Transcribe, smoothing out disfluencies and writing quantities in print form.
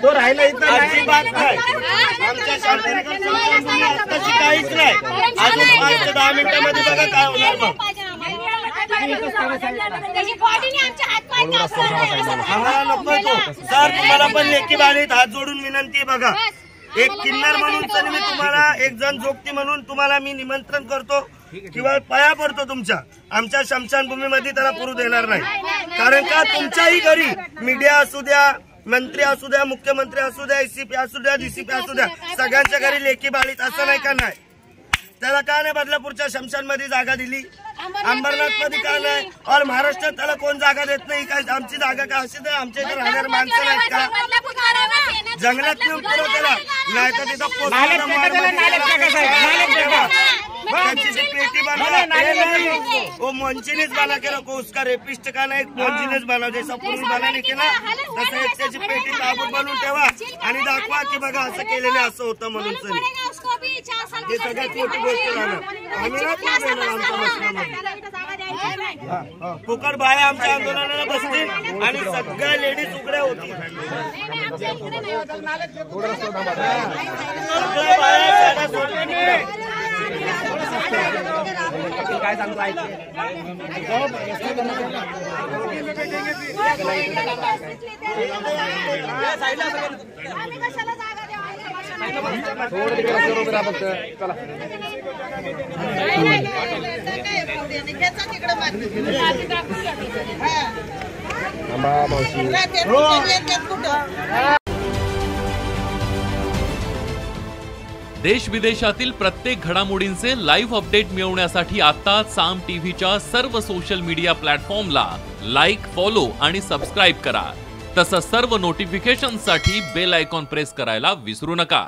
तो राहिला इथं अजिबात नाही. आमच्या तशी काहीच नाही. अजून 5 ते 10 मिनिटांमध्ये बघा काय होणार. मग आम्हाला नको तो सर. तुम्हाला पण लेखी बाळीत हात जोडून विनंती बघा. एक किन्नर म्हणून तर मी तुम्हाला एक जण जोगती म्हणून तुम्हाला मी निमंत्रण करतो किंवा पाया पडतो तुमच्या. आमच्या शमशानभूमीमध्ये त्याला पुरू देणार नाही. कारण का तुमच्याही घरी मीडिया असू द्या, मंत्री असू द्या, मुख्यमंत्री असू द्या, एसीपी असू द्या, डीसीपी असू द्या, सगळ्यांच्या घरी लेखी बाळीत असं नाही का नाही. त्याला का नाही बदलापूरच्या शमशानमध्ये जागा दिली, अंबरनाथ मध्ये का नाही, और महाराष्ट्रात त्याला कोण जागा देत नाही. काय आमची जागा का अशी तर आमच्या इथे राहणार माणसं नाहीत का. जंगलात नेऊन पुरव त्याला, नाही तर तिथं त्यांची जी पेटी बनवा वो मंचीनेच बना के रखो. उसका रेपिस्ट का नाही मंचीनेच बनव. जैसा पूर्वी बनाने केला तसं एक त्याची पेटी ताबूत बनवून ठेवा आणि दाखवा की बघा असं केलेलं असं होतं म्हणून. हे सगळ्यात मोठी गोष्ट राहणार. आम्ही नाही देणार आमच्या मसल्यामध्ये. फुकट बाया आमच्या आंदोलनाला बसतील आणि सगळ्या लेडीज उघड्या होतील. सगळ्या बाया सोडल्या काय सांगतो देश विदेशातील प्रत्येक घडामोडींचे लाईव्ह अपडेट मिळवण्यासाठी आता साम टीव्हीच्या सर्व सोशल मीडिया प्लॅटफॉर्मला लाईक, फॉलो आणि सबस्क्राईब करा. तसंच सर्व नोटिफिकेशनसाठी बेल आयकॉन प्रेस करायला विसरू नका.